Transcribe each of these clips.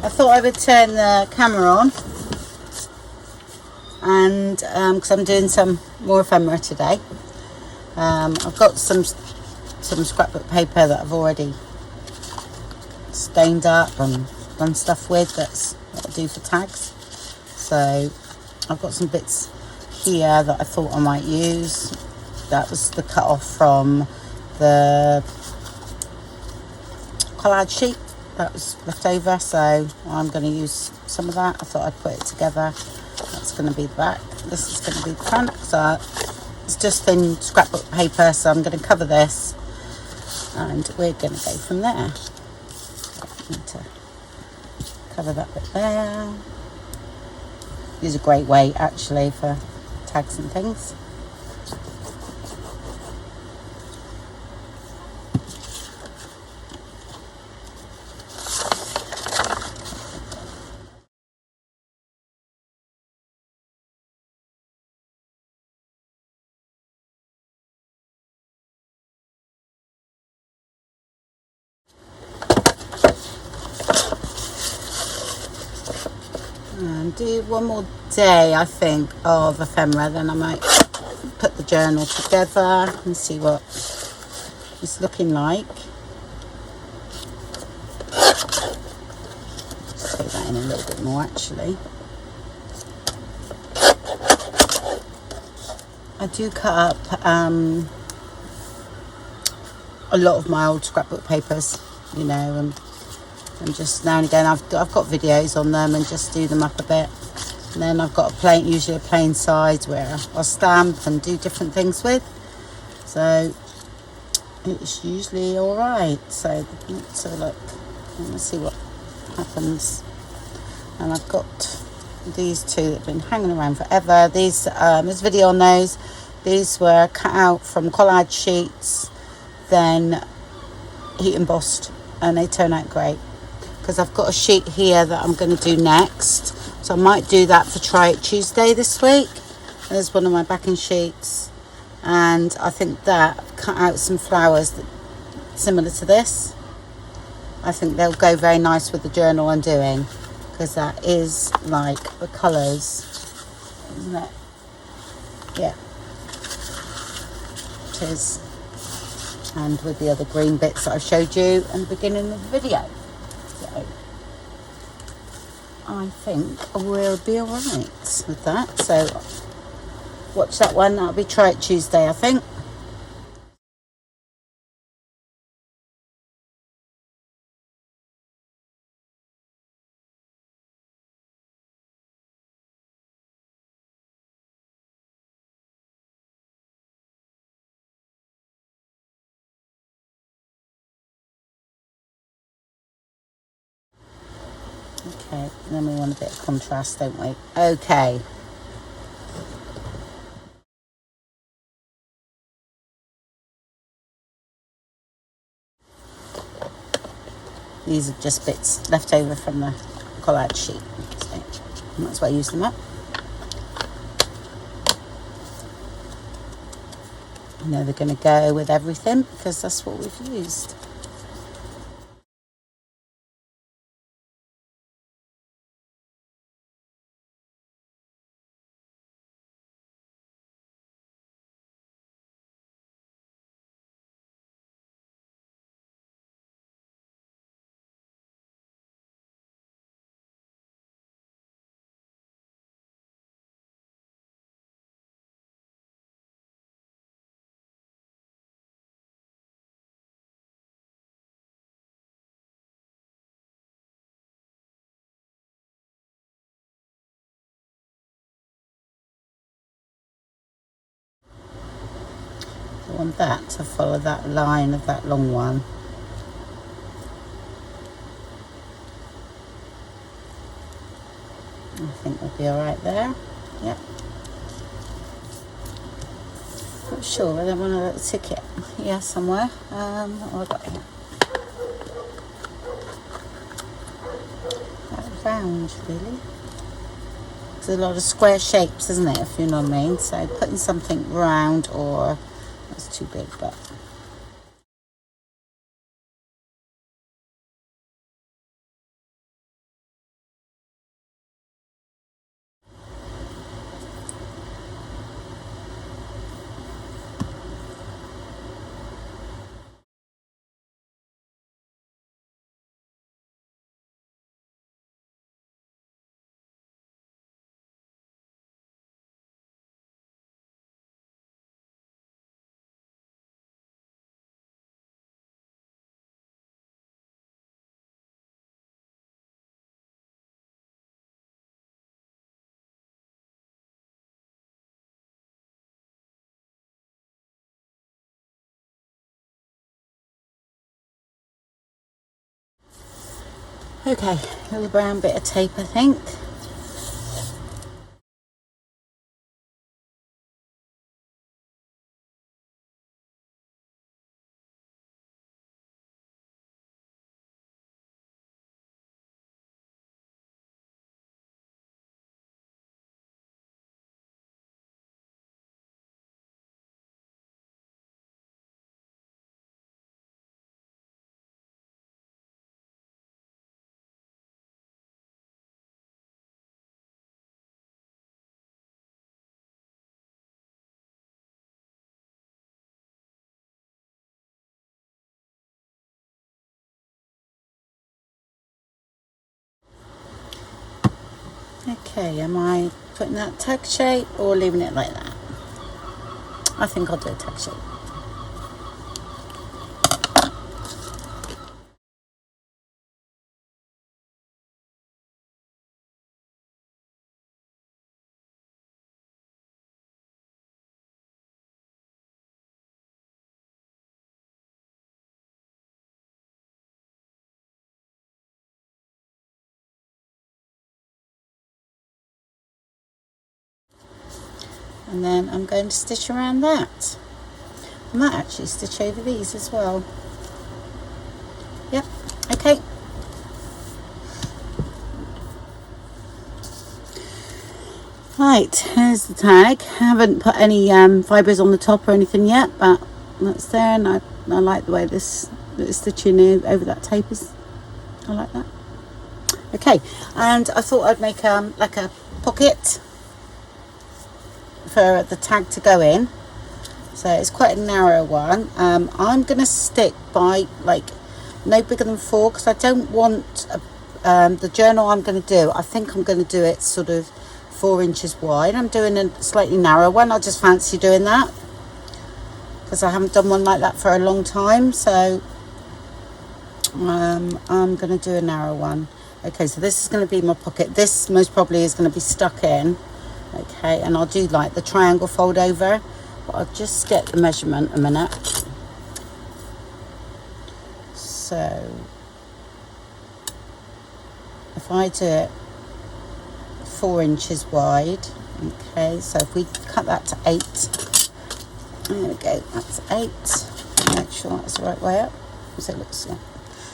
I thought I would turn the camera on, and because I'm doing some more ephemera today. I've got some scrapbook paper that I've already stained up and done stuff with. That's what I do for tags. So I've got some bits here that I thought I might use. That was the cut off from the collage sheet that was left over, so I'm going to use some of that. I thought I'd put it together. That's going to be the back. This is going to be the front. So it's just thin scrapbook paper, so I'm going to cover this and we're going to go from there. I need to cover that bit there. These are a great way actually for tags and things. And do one more day, I think, of ephemera, then I might put the journal together and see what it's looking like. Just take that in a little bit more actually. I do cut up a lot of my old scrapbook papers, you know, and just now and again I've got videos on them and just do them up a bit. And then I've got usually a plain side where I'll stamp and do different things with. So it's usually all right. So let's have a look. Let's see what happens. And I've got these two that have been hanging around forever. These, there's video on those. These were cut out from collage sheets, then heat embossed, and they turn out great. Because I've got a sheet here that I'm going to do next, so I might do that for Try It Tuesday this week. There's one of my backing sheets, and I think that I've cut out some flowers that similar to this. I think they'll go very nice with the journal I'm doing, because that is like the colours, isn't it? Yeah, it is. And with the other green bits that I showed you in the beginning of the video. So I think we'll be alright with that. So watch that one. That'll be Try It Tuesday, I think. Okay, and then we want a bit of contrast, don't we? Okay. These are just bits left over from the collage sheet. So that's why I use them up. I know they're going to go with everything because that's what we've used. I want that to follow that line of that long one. I think we'll be alright there. Yep. Not sure, I don't want a little ticket here somewhere. What have I got here? Round, really. There's a lot of square shapes, isn't it, if you know what I mean? So putting something round, or that's too big, but Okay, a little brown bit of tape, I think. Okay, am I putting that tag shape or leaving it like that? I think I'll do a tag shape. And then I'm going to stitch around that. I might actually stitch over these as well. Yep, okay. Right, here's the tag. I haven't put any fibres on the top or anything yet, but that's there, and I like the way this stitching over that tape is. I like that. Okay, and I thought I'd make like a pocket for the tag to go in. So it's quite a narrow one. I'm going to stick by like no bigger than 4 because I don't want the journal I'm going to do. I think I'm going to do it sort of 4 inches wide. I'm doing a slightly narrow one. I just fancy doing that because I haven't done one like that for a long time. So I'm going to do a narrow one. Okay, so this is going to be my pocket. This most probably is going to be stuck in. Okay, and I'll do like the triangle fold over. But I'll just get the measurement a minute. So if I do it 4 inches wide, okay, so if we cut that to 8, there we go, that's 8. Make sure that's the right way up. So it looks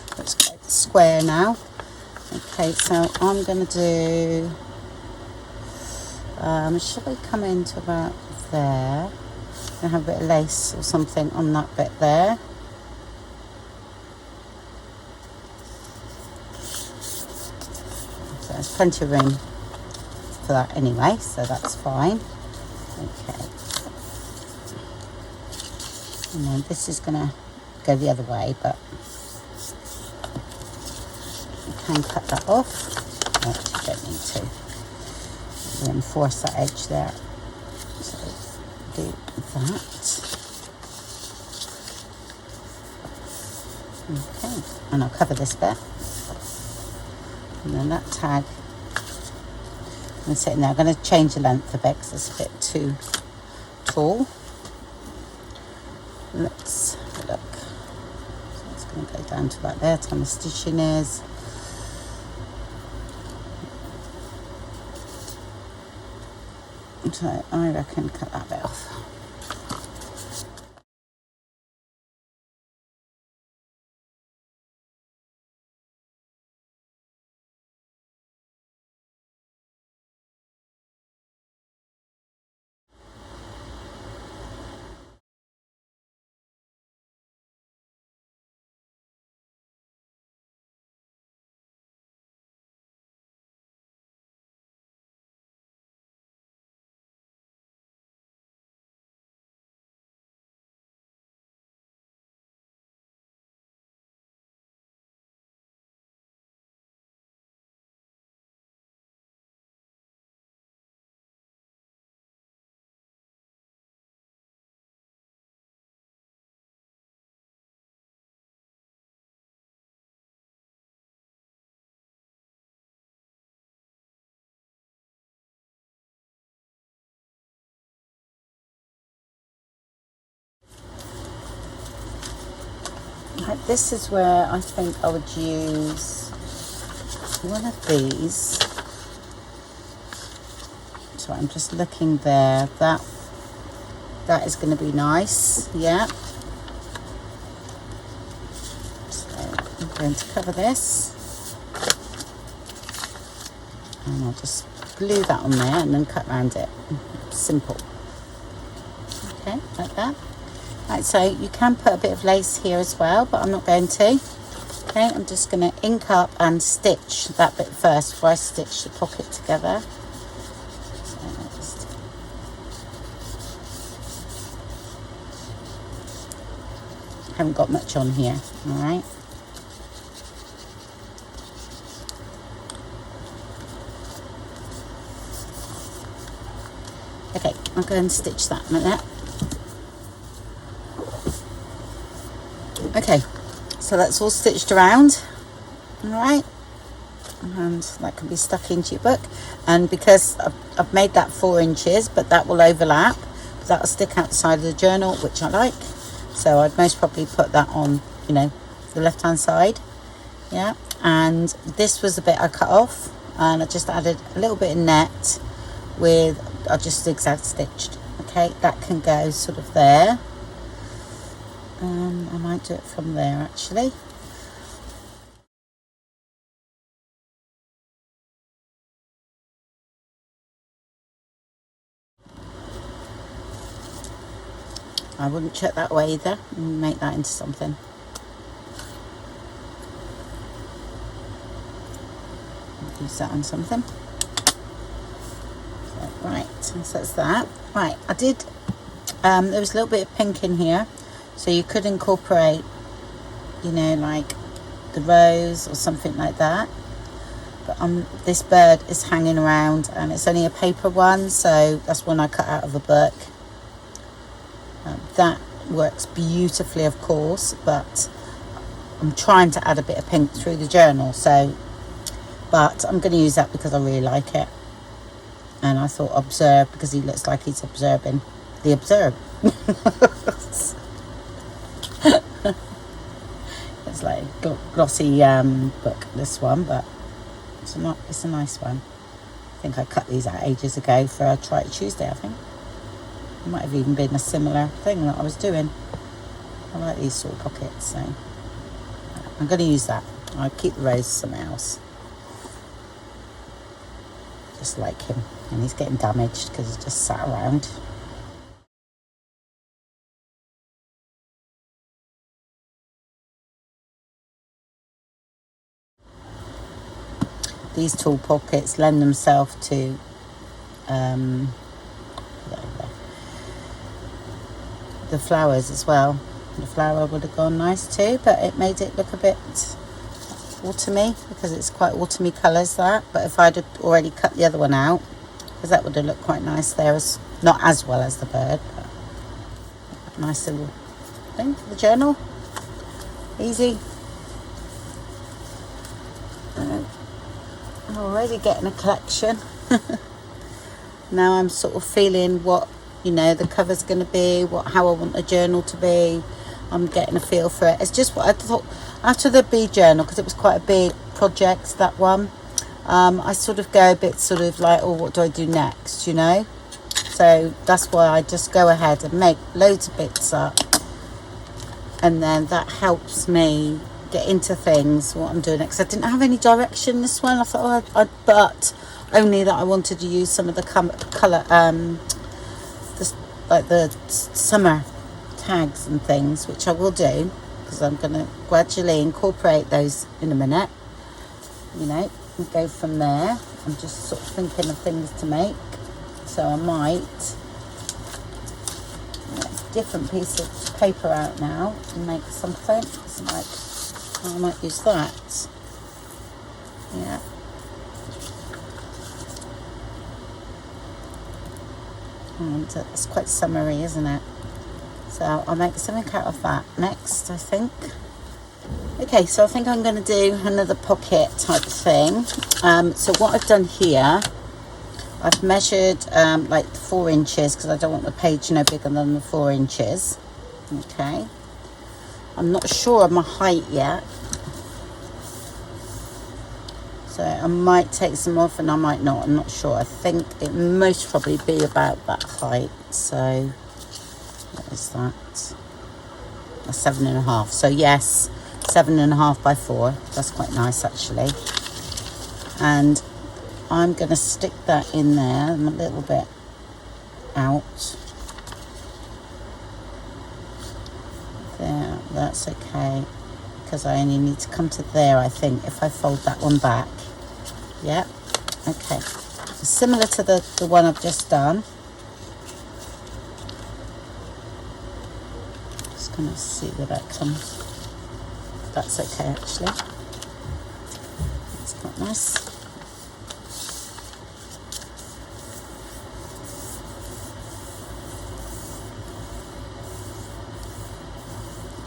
quite square now. Okay, so I'm going to do, should we come into about there? I have a bit of lace or something on that bit there. So there's plenty of room for that anyway, so that's fine. Okay. And then this is going to go the other way, but you can cut that off. No, you don't need to. Reinforce that edge there. So do that. Okay, and I'll cover this bit. And then that tag, I'm going to sit in there. I'm going to change the length a bit because it's a bit too tall. Let's have a look. So it's going to go down to about there. That's where my stitching is. So I reckon cut that bit off. Right, this is where I think I would use one of these. So I'm just looking there. That is going to be nice. Yeah. So I'm going to cover this, and I'll just glue that on there and then cut around it. Simple. Okay, like that. Right, so you can put a bit of lace here as well, but I'm not going to. Okay, I'm just going to ink up and stitch that bit first before I stitch the pocket together. So haven't got much on here. All right. Okay, I'm going to stitch that in a minute. Okay, so that's all stitched around. All right, and that can be stuck into your book. And because I've made that 4 inches, but that will overlap, that will stick outside of the journal, which I like. So I'd most probably put that on, you know, the left hand side. Yeah, and this was the bit I cut off, and I just added a little bit of net with, I just zigzag stitched. Okay, that can go sort of there. I might do it from there actually. I wouldn't check that way either and make that into something. Use that on something. So, right, so that's that. Right, I did, there was a little bit of pink in here, so you could incorporate, you know, like the rose or something like that. But this bird is hanging around, and it's only a paper one, so that's one I cut out of a book. That works beautifully, of course, but I'm trying to add a bit of pink through the journal, so, but I'm going to use that because I really like it. And I thought observe, because he looks like he's observing the observe. It's like a glossy book, this one, but it's a nice one. I think I cut these out ages ago for a Try It Tuesday, I think. It might have even been a similar thing that I was doing. I like these sort of pockets, so I'm going to use that. I'll keep the rose somewhere else. Just like him. And he's getting damaged because he just sat around. These tall pockets lend themselves to the flowers as well. The flower would have gone nice too, but it made it look a bit autumny because it's quite autumny colours, that. But if I'd already cut the other one out, because that would have looked quite nice there, as not as well as the bird, but nice little thing for the journal. Easy. I'm already getting a collection. Now I'm sort of feeling what, you know, the cover's going to be, how I want the journal to be. I'm getting a feel for it. It's just what I thought after the bee journal, because it was quite a big project, that one. I sort of go a bit sort of like, oh, what do I do next, you know? So that's why I just go ahead and make loads of bits up, and then that helps me get into things, what I'm doing next. I didn't have any direction this one. I thought, but only that I wanted to use some of the colour, like the summer tags and things, which I will do, because I'm going to gradually incorporate those in a minute, you know, and go from there. I'm just sort of thinking of things to make, so I might get a different piece of paper out now and make something. So I might use that. Yeah. And it's quite summery, isn't it? So I'll make something out of that next, I think. Okay, so I think I'm going to do another pocket type thing. So what I've done here, I've measured like 4 inches, because I don't want the page no bigger than the 4 inches. Okay. I'm not sure of my height yet. So I might take some off and I might not, I'm not sure. I think it most probably be about that height. So what is that? A 7.5. So yes, 7.5 by 4. That's quite nice actually. And I'm going to stick that in there and a little bit out. There, that's okay. Because I only need to come to there, I think, if I fold that one back. Yep. Okay. Similar to the one I've just done. Just going to see where that comes. That's okay, actually. It's quite nice.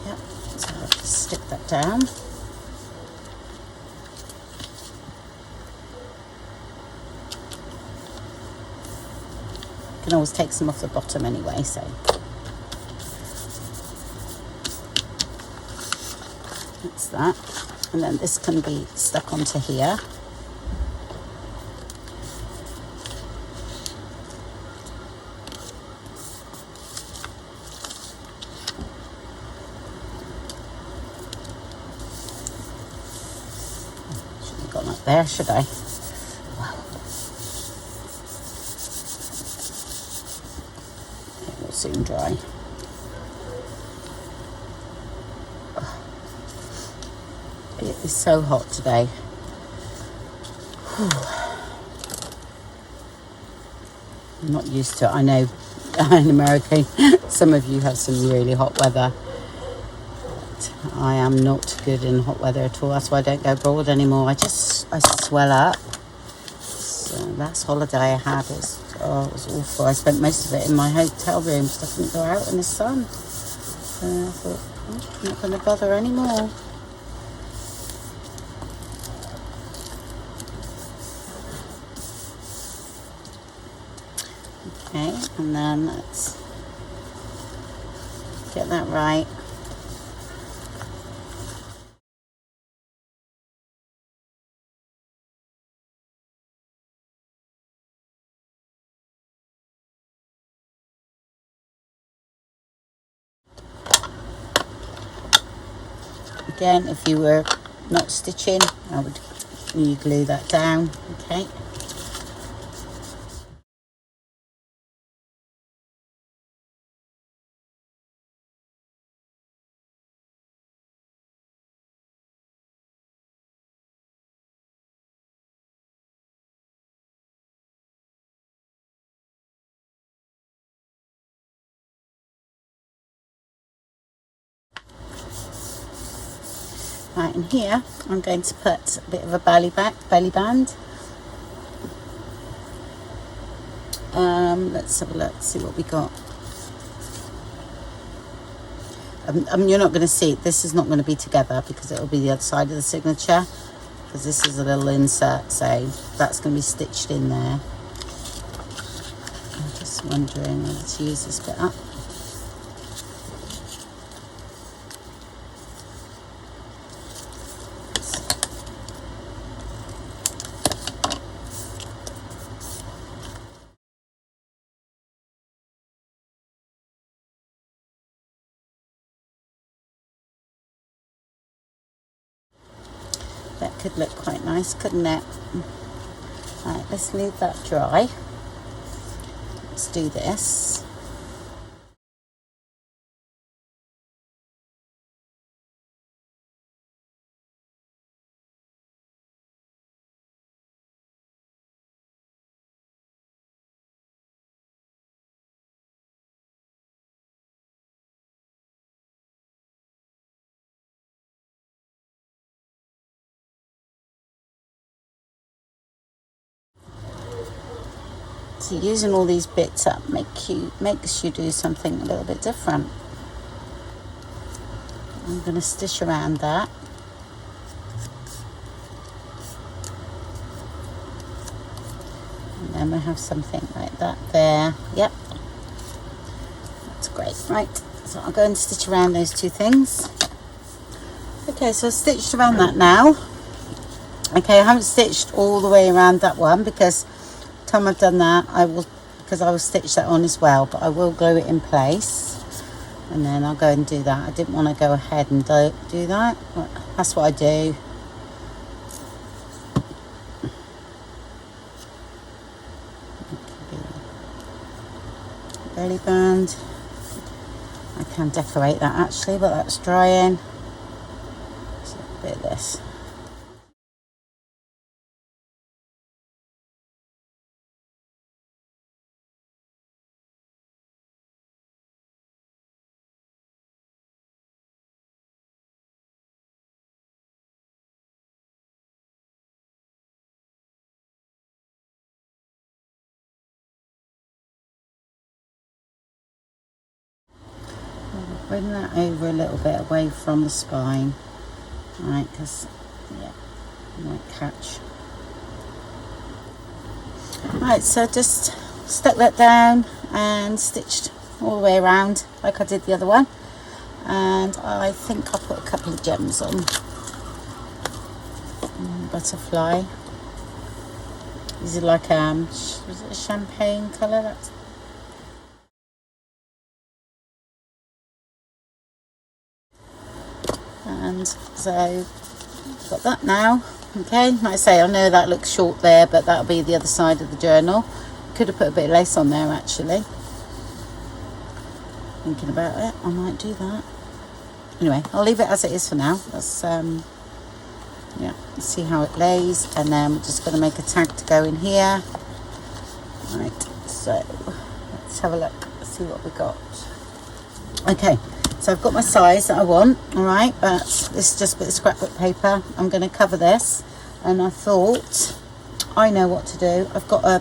Yep. So I'll just stick that down. You can always take some off the bottom anyway, so. That's that. And then this can be stuck onto here. Shouldn't have gone up there, should I? Wow. It will soon dry. It is so hot today. Whew. I'm not used to it. I know in America some of you have some really hot weather. But I am not good in hot weather at all. That's why I don't go abroad anymore. I swell up. So last holiday I had was, it was awful. I spent most of it in my hotel room so I couldn't go out in the sun. So I thought, I'm not going to bother anymore. Okay, and then let's get that right. Again, if you were not stitching, I would glue that down, okay? Right, and here I'm going to put a bit of a belly band. Let's have a look, see what we got. You're not going to see it. This is not going to be together because it will be the other side of the signature, because this is a little insert, so that's going to be stitched in there. I'm just wondering whether to use this bit up. That could look quite nice, couldn't it? Right, let's leave that dry. Let's do this. So using all these bits up makes you do something a little bit different. I'm going to stitch around that. And then we have something like that there. Yep. That's great. Right. So I'll go and stitch around those two things. Okay, so I've stitched around that now. Okay, I haven't stitched all the way around that one because time I've done that I will stitch that on as well, but I will glue it in place and then I'll go and do that. I didn't want to go ahead and do that, but that's what I do. Belly band, I can decorate that actually, but that's drying. So a bit of this. Bring that over a little bit away from the spine, right? Because yeah, it might catch. Right, so just stuck that down and stitched all the way around like I did the other one, and I think I'll put a couple of gems on. Butterfly. These are like was it a champagne colour? That's and so got that now. Okay, like I say, I know that looks short there, but that'll be the other side of the journal. Could have put a bit of lace on there actually. Thinking about it, I might do that. Anyway, I'll leave it as it is for now. That's yeah, see how it lays, and then we're just going to make a tag to go in here. Right, so let's have a look, see what we got. Okay, so I've got my size that I want, all right, but this is just a bit of scrapbook paper. I'm going to cover this, and I thought I know what to do. I've got a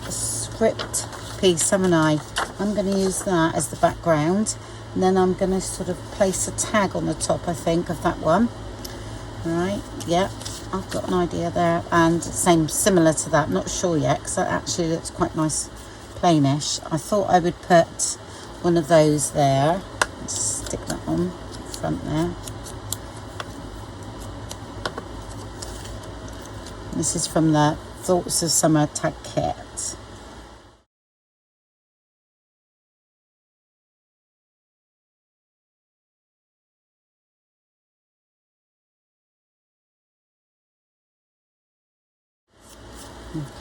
script piece, haven't I? I'm going to use that as the background, and then I'm going to sort of place a tag on the top, I think, of that one. All right, yeah, I've got an idea there, and similar to that, not sure yet, because that actually looks quite nice, plainish. I thought I would put one of those there. Let's stick that on the front there. This is from the Thoughts of Summer tag kit.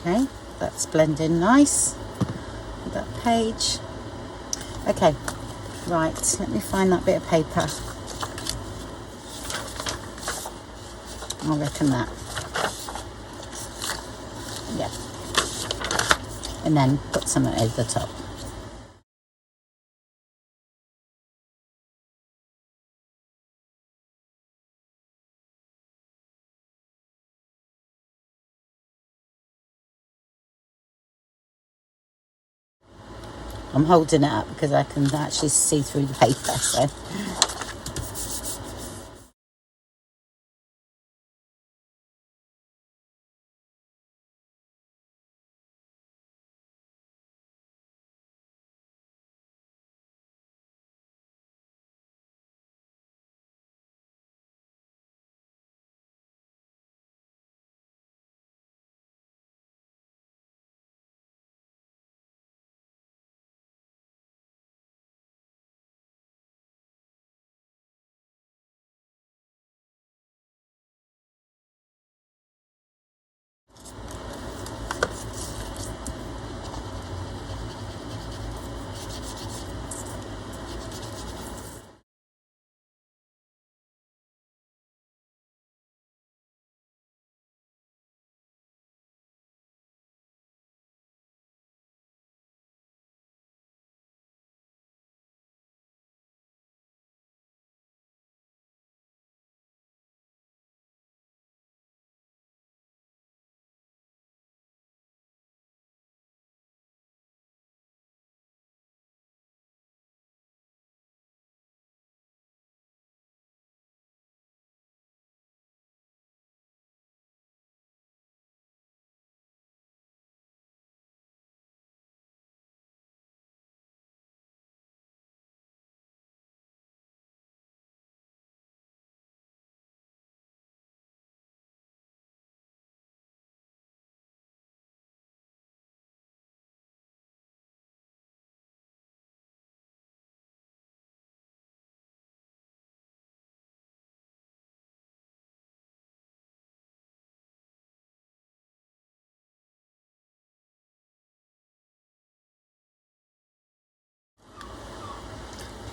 Okay, that's blending nice with that page. Okay, right, let me find that bit of paper. I reckon that. Yeah. And then put some over the top. I'm holding it up because I can actually see through the paper, so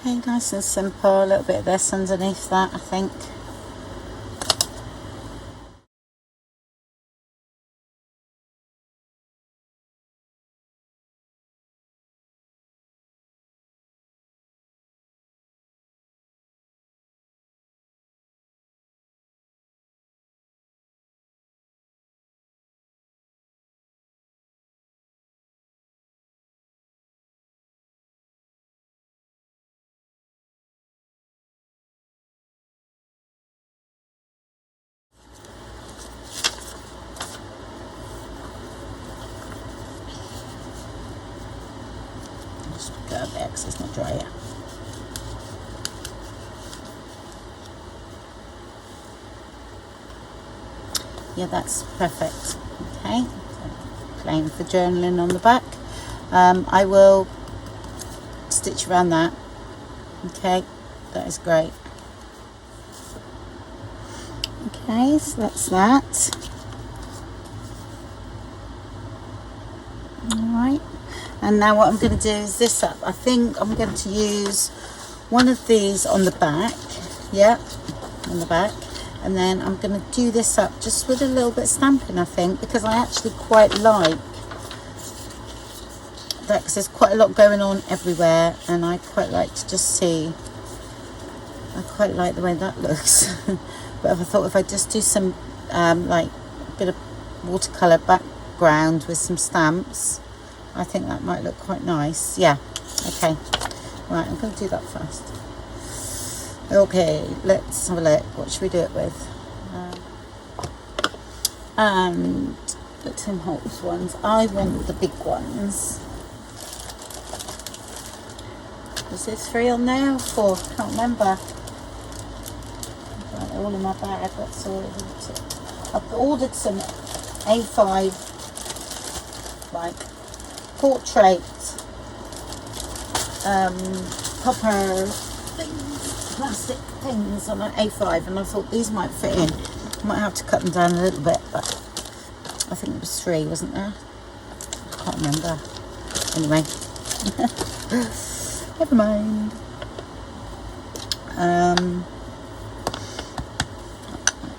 Okay, nice and simple. A little bit of this underneath that, I think. Just go a bit because it's not dry yet. Yeah, that's perfect. Okay, so plain for journaling on the back. I will stitch around that. Okay, that is great. Okay, so that's that. Alright, and now what I'm going to do is this up. I think I'm going to use one of these on the back. Yeah, on the back. And then I'm going to do this up just with a little bit of stamping, I think, because I actually quite like that, because there's quite a lot going on everywhere, and I quite like to just see. I quite like the way that looks. But I thought if I just do some like a bit of watercolour background with some stamps, I think that might look quite nice. Yeah, okay, right, I'm going to do that first. Okay, let's have a look. What should we do it with? And the Tim Holtz ones. I want the big ones. Was there 3 on there or 4? Can't remember. Right, they're all in my bag. That's all. I've ordered some A5 like portrait copper things, plastic things on an A5, and I thought these might fit in. I might have to cut them down a little bit, but I think it was 3, wasn't there? I can't remember. Anyway, never mind.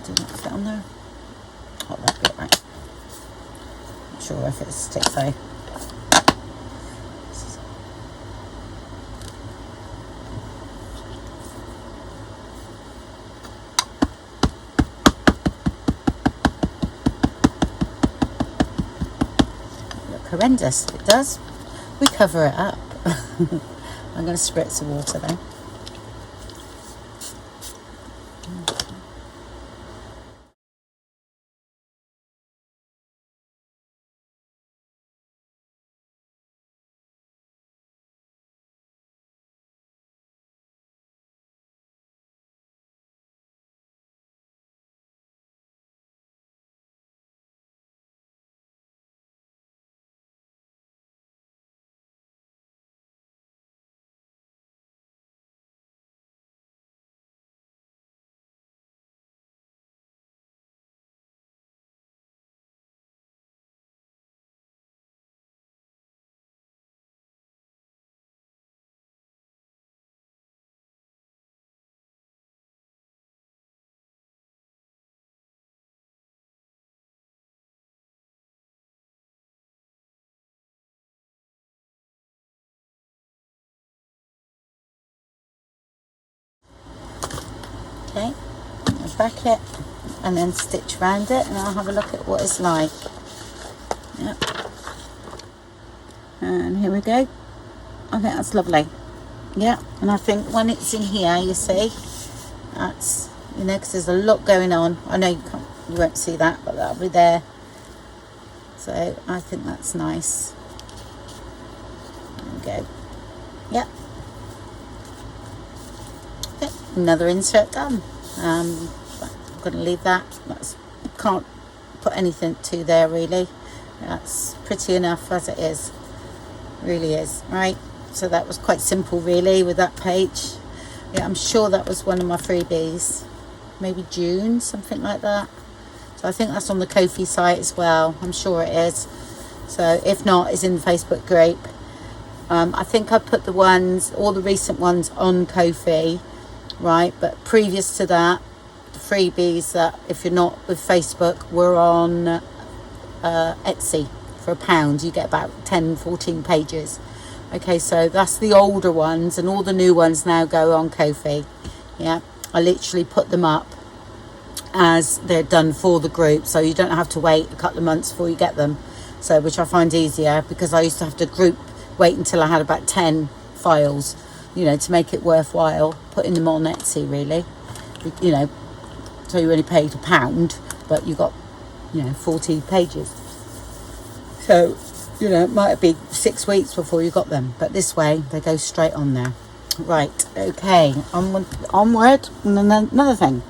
Didn't fit on there. Oh, that bit right. Not sure if it sticks though. Horrendous. It does. We cover it up. I'm going to spritz some water then. Okay, I'll back it and then stitch around it, and I'll have a look at what it's like. Yep. And here we go. I think that's lovely. Yeah, and I think when it's in here, you see, that's, you know, because there's a lot going on. I know you won't see that, but that'll be there. So I think that's nice. There we go. Yep. Okay, another insert done. I'm going to leave that. Can't put anything to there really. That's pretty enough as it is. Really is. Right. So that was quite simple really with that page. Yeah, I'm sure that was one of my freebies. Maybe June, something like that. So I think that's on the Ko-fi site as well. I'm sure it is. So if not, it's in the Facebook group. I think I put the ones, all the recent ones on Ko-fi, right? But previous to that, the freebies that, if you're not with Facebook, were on Etsy for £1. You get about 10-14 pages. Okay, so that's the older ones, and all the new ones now go on Ko-fi. Yeah, I literally put them up as they're done for the group, so you don't have to wait a couple of months before you get them. So, which I find easier, because I used to have to wait until I had about 10 files, you know, to make it worthwhile putting them on Etsy, really. You know, so you only paid £1, but you got, you know, 40 pages. So, you know, it might be 6 weeks before you got them, but this way they go straight on there. Right, okay, onward. And then another thing,